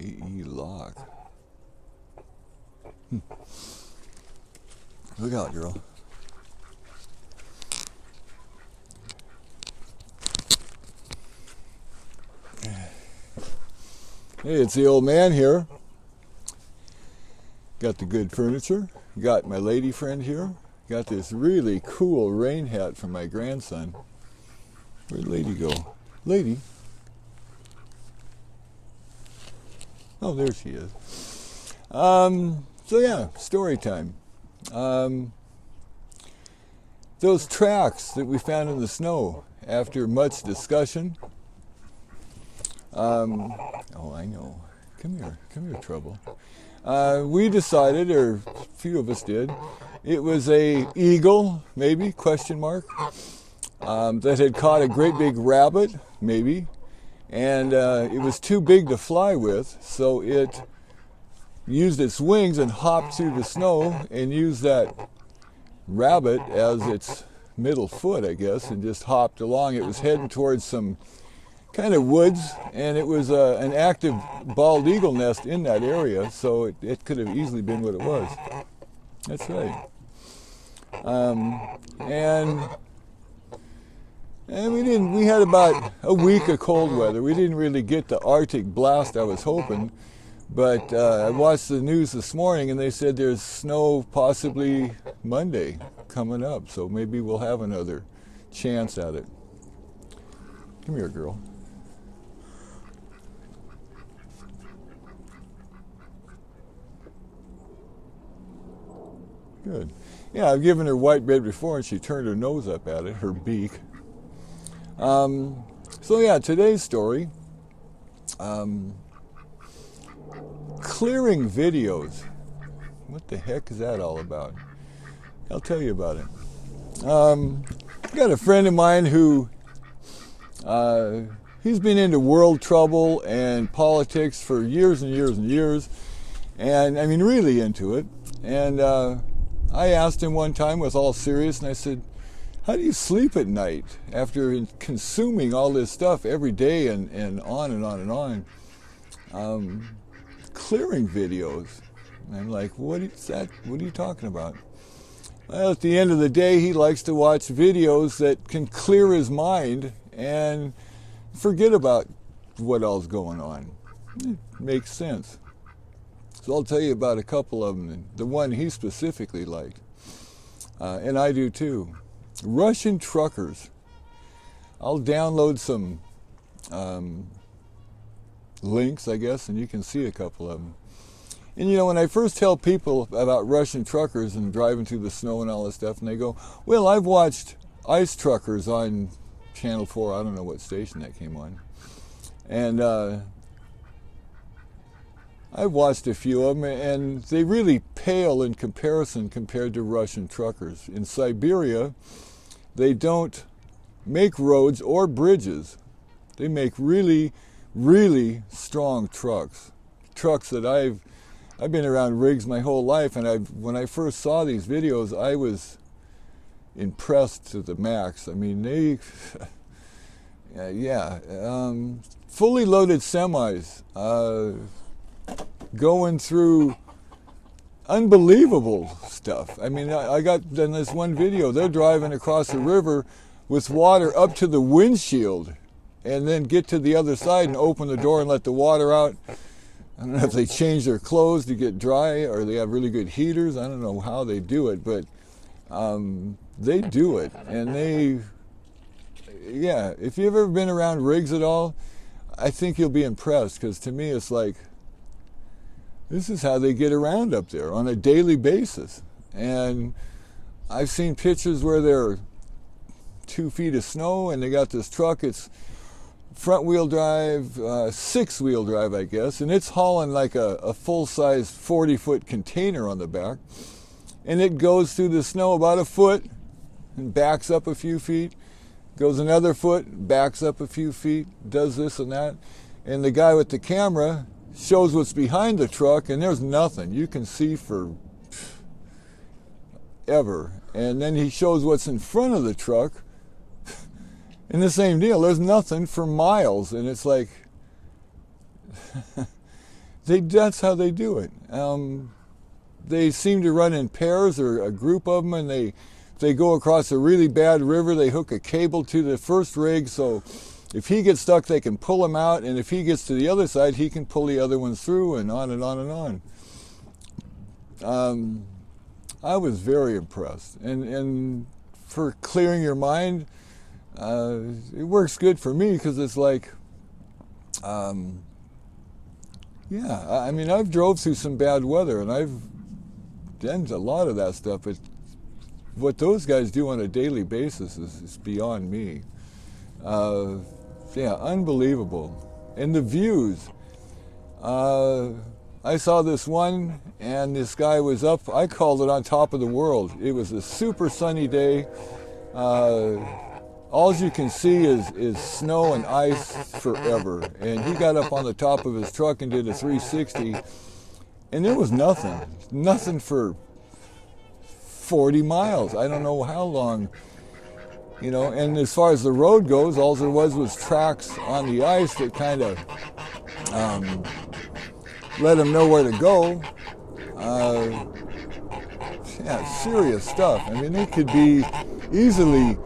AE lock. Look out, girl. Hey, it's the old man here. Got the good furniture. Got my lady friend here. Got this really cool rain hat from my grandson. Where'd Lady go? Lady? Oh, there she is. So yeah, story time. Those tracks that we found in the snow after much discussion. Oh, I know. Come here, Trouble. We decided, or a few of us did, it was a eagle, maybe, question mark, that had caught a great big rabbit, maybe, and it was too big to fly with, so it used its wings and hopped through the snow and used that rabbit as its middle foot, I guess, and just hopped along. It was heading towards some kind of woods, and it was an active bald eagle nest in that area, so it could have easily been what it was. That's right. And we had about a week of cold weather. We didn't really get the Arctic blast I was hoping, but I watched the news this morning and they said there's snow possibly Monday coming up, so maybe we'll have another chance at it. Come here, girl. Good. Yeah, I've given her white bread before and she turned her nose up at it, her beak. So yeah, today's story, clearing videos. What the heck is that all about? I'll tell you about it. I've got a friend of mine who, he's been into world trouble and politics for years and years and years, and I mean really into it. And I asked him one time, was all serious, and I said, how do you sleep at night after consuming all this stuff every day and on and on and on? Clearing videos. And I'm like, what is that? What are you talking about? Well, at the end of the day, he likes to watch videos that can clear his mind and forget about what else going on. It makes sense. So I'll tell you about a couple of them. The one he specifically liked, and I do too. Russian truckers. I'll download some links, I guess, and you can see a couple of them. And you know, when I first tell people about Russian truckers and driving through the snow and all this stuff, and they go, well, I've watched ice truckers on Channel 4, I don't know what station that came on. And I've watched a few of them, and they really pale in comparison compared to Russian truckers. In Siberia, they don't make roads or bridges. They make really, really strong trucks. Trucks that I've been around rigs my whole life, and when I first saw these videos, I was impressed to the max. I mean, they, fully loaded semis, going through unbelievable stuff. I mean, I got in this one video, they're driving across the river with water up to the windshield and then get to the other side and open the door and let the water out. I don't know if they change their clothes to get dry or they have really good heaters. I don't know how they do it, but they do it. And if you've ever been around rigs at all, I think you'll be impressed, because to me it's like, this is how they get around up there on a daily basis. And I've seen pictures where they're 2 feet of snow and they got this truck, it's front wheel drive, 6-wheel drive, I guess, and it's hauling like a full-size 40-foot container on the back. And it goes through the snow about a foot and backs up a few feet, goes another foot, backs up a few feet, does this and that. And the guy with the camera shows what's behind the truck, and there's nothing. You can see for ever. And then he shows what's in front of the truck, and the same deal. There's nothing for miles. And it's like, that's how they do it. They seem to run in pairs or a group of them, and if they go across a really bad river, they hook a cable to the first rig, so if he gets stuck, they can pull him out, and if he gets to the other side, he can pull the other ones through, and on and on and on. I was very impressed, and for clearing your mind, it works good for me, because it's like, yeah, I mean, I've drove through some bad weather, and I've done a lot of that stuff, but what those guys do on a daily basis is beyond me. Yeah, unbelievable. And the views. I saw this one, and this guy was up, I called it on top of the world. It was a super sunny day. All you can see is snow and ice forever. And he got up on the top of his truck and did a 360, and there was nothing for 40 miles. I don't know how long, you know. And as far as the road goes, all there was tracks on the ice that kind of let him know where to go. Yeah, serious stuff. I mean, it could be easily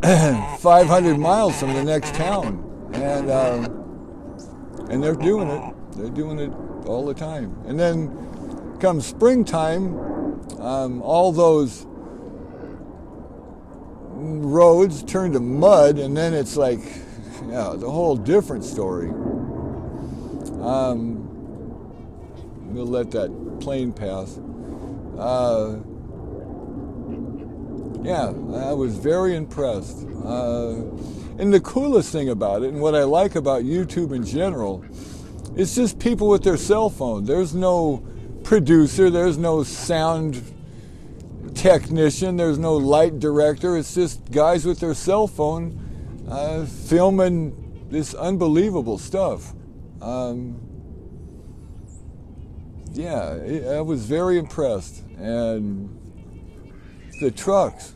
500 miles from the next town, and they're doing it. They're doing it all the time. And then comes springtime, all those roads turn to mud, and then it's like, yeah, the whole different story. We'll let that plane pass. Yeah, I was very impressed. And the coolest thing about it, and what I like about YouTube in general, it's just people with their cell phone. There's no producer, there's no sound technician, there's no light director. It's just guys with their cell phone filming this unbelievable stuff. Yeah, I was very impressed. And the trucks,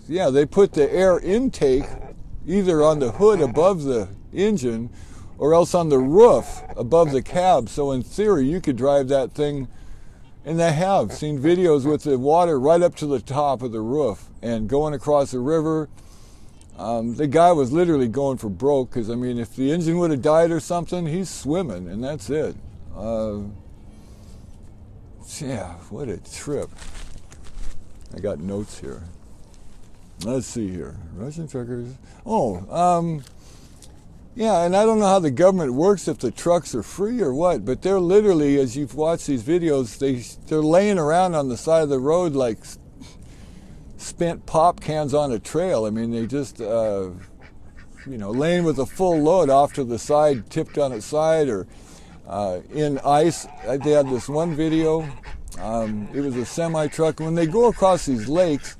yeah, they put the air intake either on the hood above the engine or else on the roof above the cab. So in theory, you could drive that thing, and I have seen videos with the water right up to the top of the roof and going across the river. The guy was literally going for broke, because, I mean, if the engine would have died or something, he's swimming, and that's it. Yeah, what a trip. I got notes here. Let's see here. Russian truckers. Oh, yeah, and I don't know how the government works, if the trucks are free or what, but they're literally, as you've watched these videos, they're laying around on the side of the road like spent pop cans on a trail. I mean, they just, you know, laying with a full load off to the side, tipped on its side, or in ice. They had this one video. It was a semi-truck. When they go across these lakes,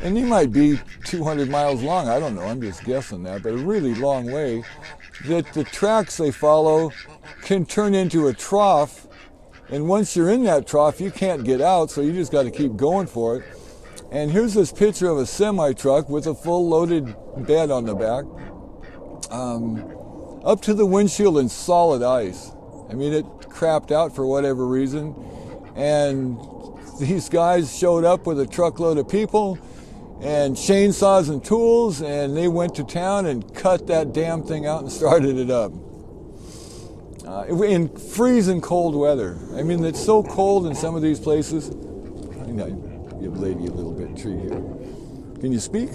and they might be 200 miles long, I don't know, I'm just guessing that, but a really long way, that the tracks they follow can turn into a trough, and once you're in that trough, you can't get out, so you just got to keep going for it. And here's this picture of a semi-truck with a full loaded bed on the back, up to the windshield in solid ice. I mean, it crapped out for whatever reason, and these guys showed up with a truckload of people and chainsaws and tools, and they went to town and cut that damn thing out and started it up. In freezing cold weather. I mean, it's so cold in some of these places. I know, give the lady a little bit of tree here. Can you speak?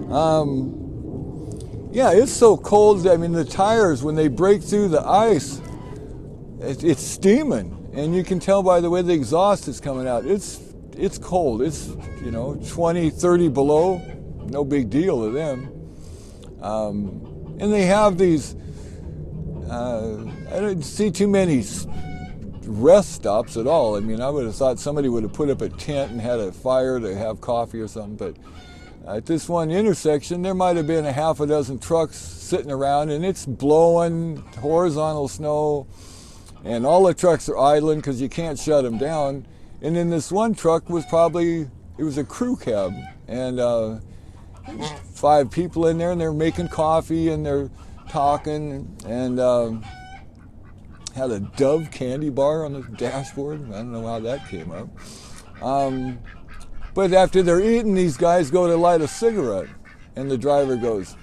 Huh? Yeah, it's so cold. I mean, the tires, when they break through the ice, it's steaming, and you can tell by the way the exhaust is coming out. It's cold. It's, you know, 20, 30 below. No big deal to them. And they have these, I don't see too many rest stops at all. I mean, I would have thought somebody would have put up a tent and had a fire to have coffee or something, but at this one intersection, there might have been a half a dozen trucks sitting around, and it's blowing horizontal snow, and all the trucks are idling because you can't shut them down. And then this one truck was probably, it was a crew cab, and 5 people in there, and they're making coffee and they're talking, and had a Dove candy bar on the dashboard. I don't know how that came up. But after they're eating, these guys go to light a cigarette, and the driver goes,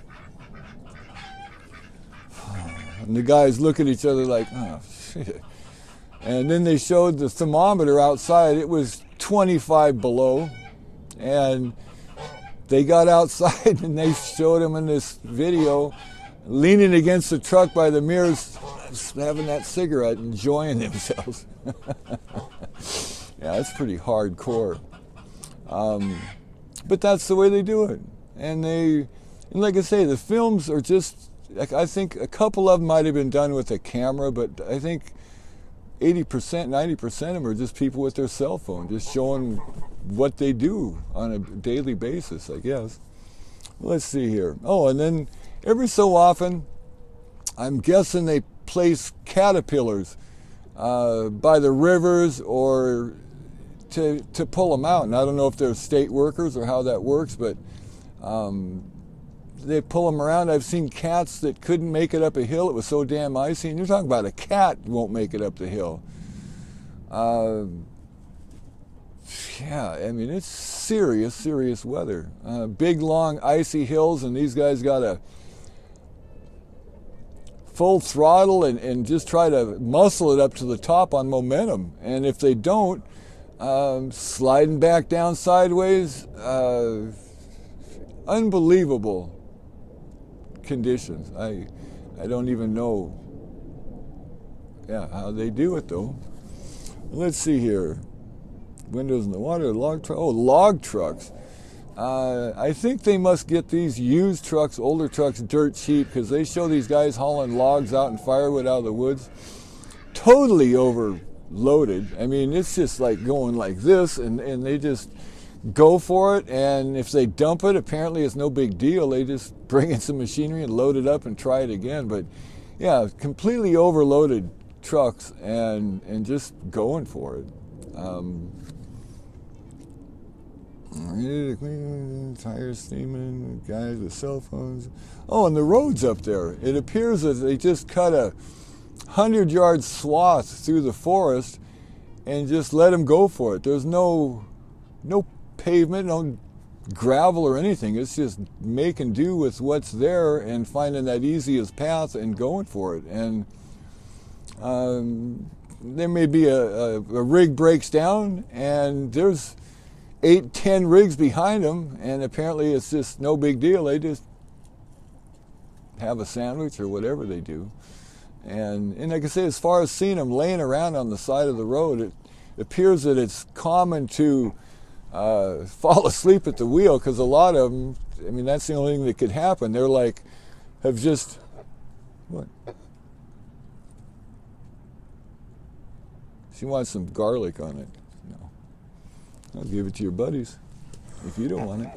and the guys look at each other like, oh, shit. And then they showed the thermometer outside. It was 25 below. And they got outside and they showed him in this video leaning against the truck by the mirrors, having that cigarette, enjoying themselves. Yeah, it's pretty hardcore. But that's the way they do it. And like I say, the films are just, I think a couple of them might have been done with a camera, but I think 80%, 90% of them are just people with their cell phone, just showing what they do on a daily basis, I guess. Let's see here. Oh, and then every so often, I'm guessing they place caterpillars by the rivers or to pull them out. And I don't know if they're state workers or how that works, but they pull them around. I've seen cats that couldn't make it up a hill. It was so damn icy. And you're talking about a cat won't make it up the hill. Yeah, I mean, it's serious, serious weather. Big, long, icy hills, and these guys got to full throttle and just try to muscle it up to the top on momentum. And if they don't, sliding back down sideways, unbelievable conditions. I don't even know how they do it, though. Let's see here. Windows in the water, log trucks. I think they must get these used trucks, older trucks, dirt cheap, because they show these guys hauling logs out and firewood out of the woods. Totally overloaded. I mean, it's just like going like this, and they just go for it, and if they dump it, apparently it's no big deal. They just bring in some machinery and load it up and try it again. But yeah, completely overloaded trucks and just going for it. Tires steaming, guys with cell phones. Oh, and the roads up there. It appears that they just cut a 100-yard swath through the forest and just let them go for it. There's no pavement, no gravel or anything. It's just making do with what's there and finding that easiest path and going for it. And there may be a rig breaks down and there's 8-10 rigs behind them, and apparently it's just no big deal. They just have a sandwich or whatever they do. And like I say, as far as seeing them laying around on the side of the road, it appears that it's common to fall asleep at the wheel, because a lot of them, I mean, that's the only thing that could happen. They're like, have just, what? She wants some garlic on it. No. I'll give it to your buddies if you don't want it.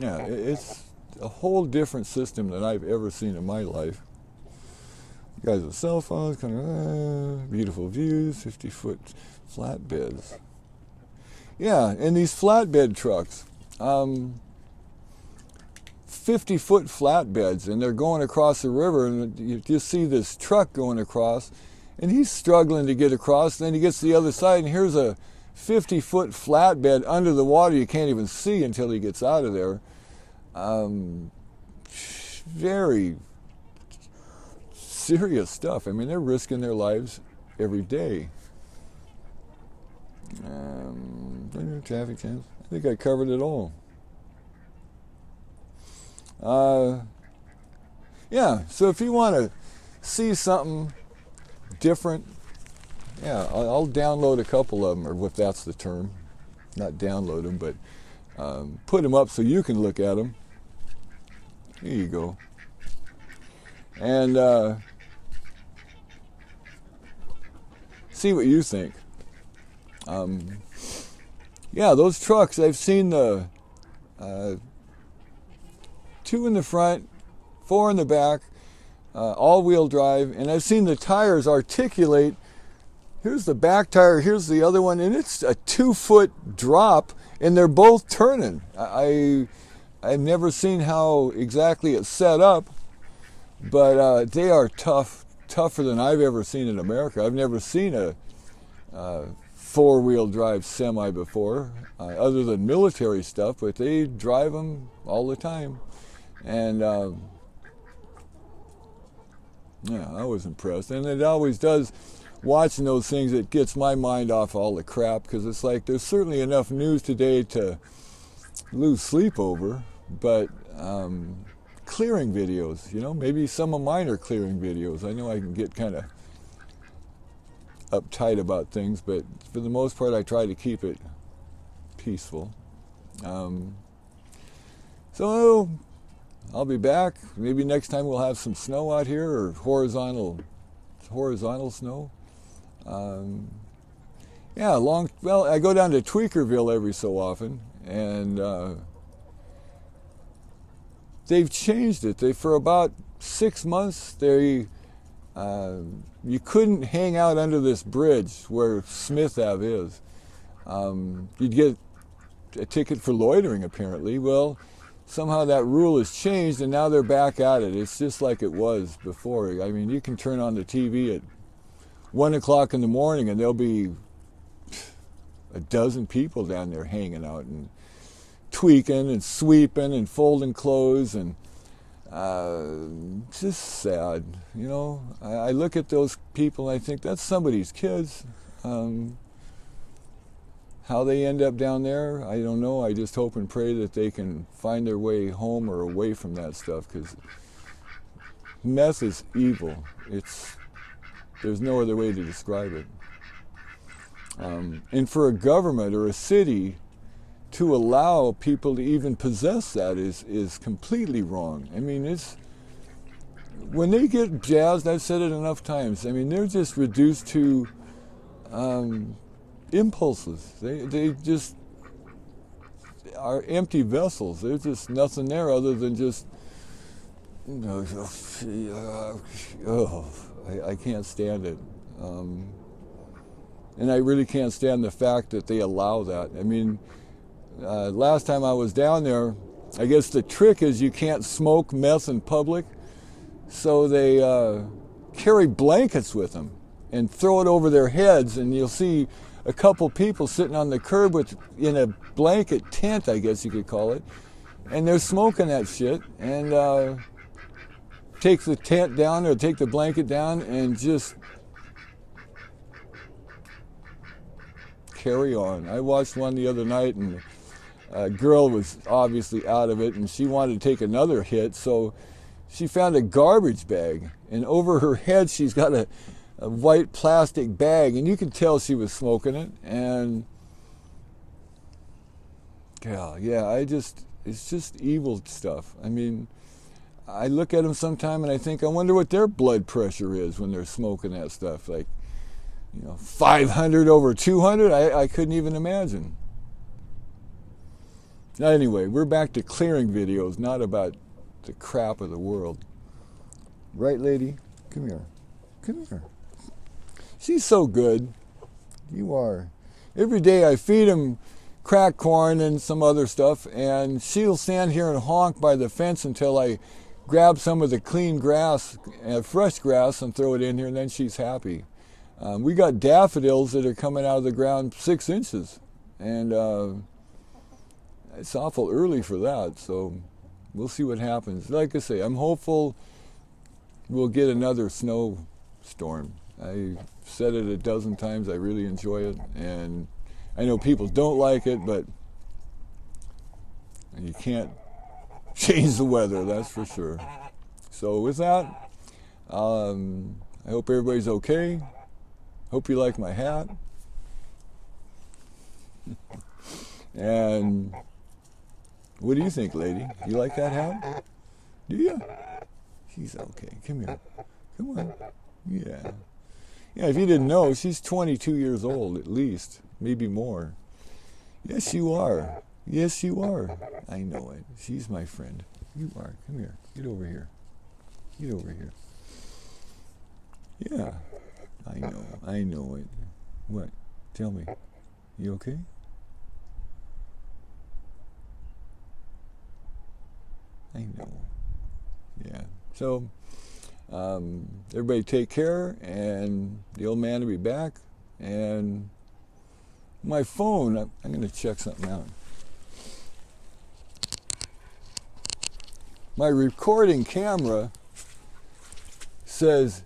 Yeah, it's a whole different system than I've ever seen in my life. You guys with cell phones, kind of beautiful views, 50-foot flatbeds. Yeah, and these flatbed trucks, 50-foot flatbeds, and they're going across the river, and you just see this truck going across, and he's struggling to get across. Then he gets to the other side, and here's a 50-foot flatbed under the water you can't even see until he gets out of there. Very serious stuff. I mean, they're risking their lives every day. Traffic jams. I think I covered it all. Yeah, so if you want to see something different, yeah, I'll download a couple of them, or if that's the term. Not download them, but put them up so you can look at them. Here you go. And see what you think. Yeah, those trucks, I've seen the 2 in the front, 4 in the back, all-wheel drive, and I've seen the tires articulate here's the back tire, here's the other one, and it's a 2-foot drop, and they're both turning. I've never seen how exactly it's set up, but they are tougher than I've ever seen in America. I've never seen a 4-wheel drive semi before, other than military stuff, but they drive them all the time. And yeah, I was impressed. And it always does, watching those things, it gets my mind off all the crap, because it's like there's certainly enough news today to lose sleep over, but clearing videos, maybe some of mine are clearing videos. I know I can get kind of uptight about things, but for the most part I try to keep it peaceful. So I'll be back. Maybe next time we'll have some snow out here, or horizontal snow. Yeah, well, I go down to Tweakerville every so often, and they've changed it. For about 6 months, you couldn't hang out under this bridge where Smith Ave is. You'd get a ticket for loitering, apparently. Well, somehow that rule has changed, and now they're back at it. It's just like it was before. I mean, you can turn on the TV at 1 o'clock in the morning, and there'll be a dozen people down there hanging out and tweaking and sweeping and folding clothes, and just sad. I look at those people and I think that's somebody's kids. How they end up down there, I don't know. I just hope and pray that they can find their way home or away from that stuff, because meth is evil. There's no other way to describe it. And for a government or a city to allow people to even possess that is completely wrong. I mean, when they get jazzed, I've said it enough times, I mean, they're just reduced to impulses. They just are empty vessels. There's just nothing there other than just, I can't stand it. And I really can't stand the fact that they allow that. I mean, last time I was down there, I guess the trick is you can't smoke meth in public, so they carry blankets with them and throw it over their heads, and you'll see a couple people sitting on the curb in a blanket tent, I guess you could call it, and they're smoking that shit, and take the tent down or take the blanket down and just carry on. I watched one the other night, and a girl was obviously out of it, and she wanted to take another hit, so she found a garbage bag, and over her head she's got a white plastic bag, and you could tell she was smoking it. And yeah, it's just evil stuff. I mean, I look at them sometime and I think, I wonder what their blood pressure is when they're smoking that stuff. Like, 500 over 200? I couldn't even imagine. Anyway, we're back to clearing videos, not about the crap of the world. Right, lady? Come here. Come here. She's so good. You are. Every day I feed him cracked corn and some other stuff, and she'll stand here and honk by the fence until I grab some of the clean grass, fresh grass, and throw it in here, and then she's happy. We got daffodils that are coming out of the ground 6 inches, and it's awful early for that, so we'll see what happens. Like I say, I'm hopeful we'll get another snowstorm. I've said it a dozen times, I really enjoy it, and I know people don't like it, but you can't change the weather, that's for sure. So with that, I hope everybody's okay. Hope you like my hat. And what do you think, lady? You like that hat? Do you? She's okay. Come here. Come on. Yeah. Yeah, if you didn't know, she's 22 years old at least, maybe more. Yes, you are. Yes, you are. I know it. She's my friend. You are. Come here. Get over here. Get over here. Yeah. I know it. What? Tell me. You okay? I know. Yeah. So, everybody take care, and the old man will be back. And my phone, I'm going to check something out. My recording camera says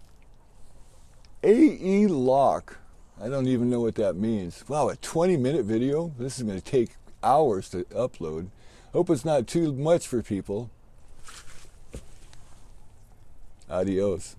AE lock. I don't even know what that means. Wow, a 20-minute video? This is going to take hours to upload. Hope it's not too much for people. Adios.